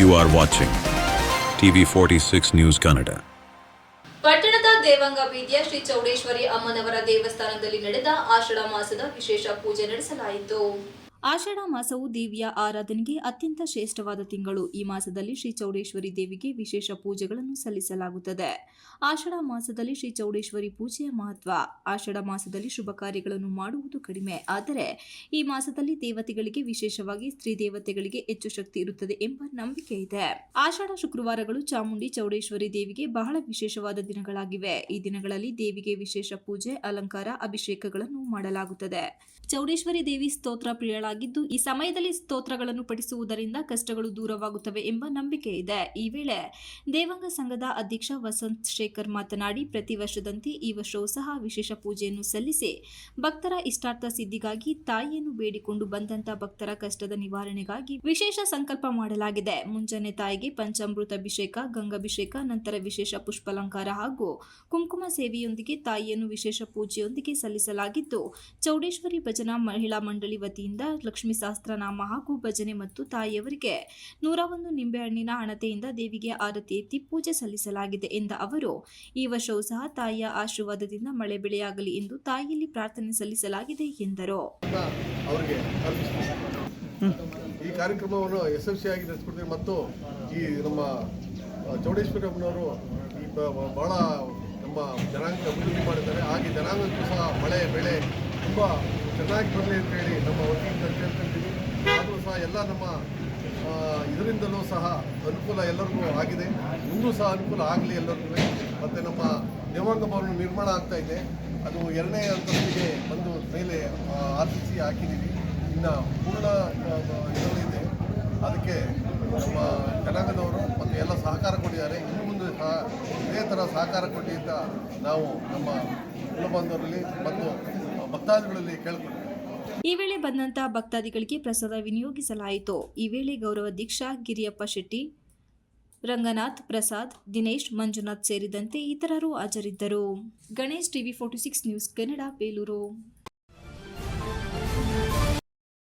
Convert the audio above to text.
You are watching TV46 News Kannada. ಪಟ್ಟಣದ ದೇವಂಗ ಬೀದಿಯ ಶ್ರೀ ಚೌಡೇಶ್ವರಿ ಅಮ್ಮನವರ ದೇವಸ್ಥಾನದಲ್ಲಿ ನಡೆದ ಆಷಾಢ ಮಾಸದ ವಿಶೇಷ ಪೂಜೆ ನಡೆಸಲಾಯಿತು. ಆಷಾಢ ಮಾಸವು ದೇವಿಯ ಆರಾಧನೆಗೆ ಅತ್ಯಂತ ಶ್ರೇಷ್ಠವಾದ ತಿಂಗಳು. ಈ ಮಾಸದಲ್ಲಿ ಶ್ರೀ ಚೌಡೇಶ್ವರಿ ದೇವಿಗೆ ವಿಶೇಷ ಪೂಜೆಗಳನ್ನು ಸಲ್ಲಿಸಲಾಗುತ್ತದೆ. ಆಷಾಢ ಮಾಸದಲ್ಲಿ ಶ್ರೀ ಚೌಡೇಶ್ವರಿ ಪೂಜೆಯ ಮಹತ್ವ. ಆಷಾಢ ಮಾಸದಲ್ಲಿ ಶುಭ ಕಾರ್ಯಗಳನ್ನು ಮಾಡುವುದು ಕಡಿಮೆ, ಆದರೆ ಈ ಮಾಸದಲ್ಲಿ ದೇವತೆಗಳಿಗೆ, ವಿಶೇಷವಾಗಿ ಸ್ತ್ರೀ ದೇವತೆಗಳಿಗೆ ಹೆಚ್ಚು ಶಕ್ತಿ ಇರುತ್ತದೆ ಎಂಬ ನಂಬಿಕೆ ಇದೆ. ಆಷಾಢ ಶುಕ್ರವಾರಗಳು ಚಾಮುಂಡಿ ಚೌಡೇಶ್ವರಿ ದೇವಿಗೆ ಬಹಳ ವಿಶೇಷವಾದ ದಿನಗಳಾಗಿವೆ. ಈ ದಿನಗಳಲ್ಲಿ ದೇವಿಗೆ ವಿಶೇಷ ಪೂಜೆ, ಅಲಂಕಾರ, ಅಭಿಷೇಕಗಳನ್ನು ಮಾಡಲಾಗುತ್ತದೆ. ಚೌಡೇಶ್ವರಿ ದೇವಿ ಸ್ತೋತ್ರ ಪ್ರಿಯಳಾಗಿದ್ದು, ಈ ಸಮಯದಲ್ಲಿ ಸ್ತೋತ್ರಗಳನ್ನು ಪಠಿಸುವುದರಿಂದ ಕಷ್ಟಗಳು ದೂರವಾಗುತ್ತವೆ ಎಂಬ ನಂಬಿಕೆ ಇದೆ. ಈ ವೇಳೆ ದೇವಂಗ ಸಂಘದ ಅಧ್ಯಕ್ಷ ವಸಂತ್ ಶೇಖರ್ ಮಾತನಾಡಿ, ಪ್ರತಿ ವರ್ಷದಂತೆ ಈ ವರ್ಷವೂ ಸಹ ವಿಶೇಷ ಪೂಜೆಯನ್ನು ಸಲ್ಲಿಸಿ ಭಕ್ತರ ಇಷ್ಟಾರ್ಥ ಸಿದ್ಧಿಗಾಗಿ ತಾಯಿಯನ್ನು ಬೇಡಿಕೊಂಡು ಬಂದಂತ ಭಕ್ತರ ಕಷ್ಟದ ನಿವಾರಣೆಗಾಗಿ ವಿಶೇಷ ಸಂಕಲ್ಪ ಮಾಡಲಾಗಿದೆ. ಮುಂಜಾನೆ ತಾಯಿಗೆ ಪಂಚಾಮೃತ ಅಭಿಷೇಕ, ಗಂಗಾಭಿಷೇಕ, ನಂತರ ವಿಶೇಷ ಪುಷ್ಪಾಲಂಕಾರ ಹಾಗೂ ಕುಂಕುಮ ಸೇವೆಯೊಂದಿಗೆ ತಾಯಿಯನ್ನು ವಿಶೇಷ ಪೂಜೆಯೊಂದಿಗೆ ಸಲ್ಲಿಸಲಾಗಿದ್ದು, ಚೌಡೇಶ್ವರಿ ಭಜನಾ ಮಹಿಳಾ ಮಂಡಳಿ ವತಿಯಿಂದ ಲಕ್ಷ್ಮೀ ಸಹಸ್ರನಾಮ ಹಾಗೂ ಭಜನೆ ಮತ್ತು ತಾಯಿಯವರಿಗೆ 101 ನಿಂಬೆಹಣ್ಣಿನ ಹಣತೆಯಿಂದ ದೇವಿಗೆ ಆರತಿ ಎತ್ತಿ ಪೂಜೆ ಸಲ್ಲಿಸಲಾಗಿದೆ ಎಂದ ಅವರು, ಈ ವರ್ಷವೂ ಸಹ ತಾಯಿಯ ಆಶೀರ್ವಾದದಿಂದ ಮಳೆ ಬೆಳೆಯಾಗಲಿ ಎಂದು ತಾಯಿಯಲ್ಲಿ ಪ್ರಾರ್ಥನೆ ಸಲ್ಲಿಸಲಾಗಿದೆ ಎಂದರು. ಈ ಕಾರ್ಯಕ್ರಮವನ್ನು ಯಶಸ್ವಿಯಾಗಿ ನಡೆಸಿಕೊಡ್ತೀವಿ ಮತ್ತು ಈ ನಮ್ಮ ಚೌಡೇಶ್ವರಿ ಅಮ್ಮನವರು ಬಹಳ ನಮ್ಮ ಜನಾಂಗ ಅಭಿವೃದ್ಧಿ ಮಾಡಿದ್ದಾರೆ. ಹಾಗೆ ಜನಾಂಗಕ್ಕೂ ಸಹ ಮಳೆ ಬೆಳೆ ತುಂಬ ಚೆನ್ನಾಗಿ ಬರಲಿ ಅಂತೇಳಿ ನಮ್ಮ ವತಿಯಿಂದ ಕೇಳ್ಕೊಳ್ತೀವಿ. ಆದರೂ ಸಹ ಎಲ್ಲ ನಮ್ಮ ಇದರಿಂದಲೂ ಸಹ ಅನುಕೂಲ ಎಲ್ಲರಿಗೂ ಆಗಿದೆ, ಮುಂದೂ ಸಹ ಅನುಕೂಲ ಆಗಲಿ ಎಲ್ಲರಿಗೂ. ಮತ್ತು ನಮ್ಮ ದೇವಾಂಗ ಭವನ ನಿರ್ಮಾಣ ಆಗ್ತಾ ಇದೆ, ಅದು 2ನೇ ಅಂತಸ್ತಿಗೆ ಬಂದು ಮೇಲೆ RCC ಹಾಕಿದ್ದೀವಿ. ಇನ್ನು ಪೂರ್ಣ ಇದರಲ್ಲಿದೆ. ಅದಕ್ಕೆ ನಮ್ಮ ಜನಾಂಗದವರು ಮತ್ತು ಎಲ್ಲ ಸಹಕಾರ ಕೊಟ್ಟಿದ್ದಾರೆ. ಇನ್ನು ಮುಂದೆ ಸಹ ಇದೇ ಥರ ಸಹಕಾರ ಕೊಡಿ ಅಂತ ನಾವು ನಮ್ಮ ಕುಲಬಂಧುವರಲ್ಲಿ ಮತ್ತು ಭಕ್ತಾದಿಗಳಲ್ಲಿ ಕೇಳಿಕೊಳ್ತೀವಿ. ಈ ವೇಳೆ ಬಂದಂತಹ ಭಕ್ತಾದಿಗಳಿಗೆ ಪ್ರಸಾದ ವಿನಿಯೋಗಿಸಲಾಯಿತು. ಈ ವೇಳೆ ಗೌರವಾಧ್ಯಕ್ಷ ಗಿರಿಯಪ್ಪ ಶೆಟ್ಟಿ, ರಂಗನಾಥ್, ಪ್ರಸಾದ್, ದಿನೇಶ್, ಮಂಜುನಾಥ್ ಸೇರಿದಂತೆ ಇತರರು ಹಾಜರಿದ್ದರು. Ganesh, TV46 news Kannada, Belur.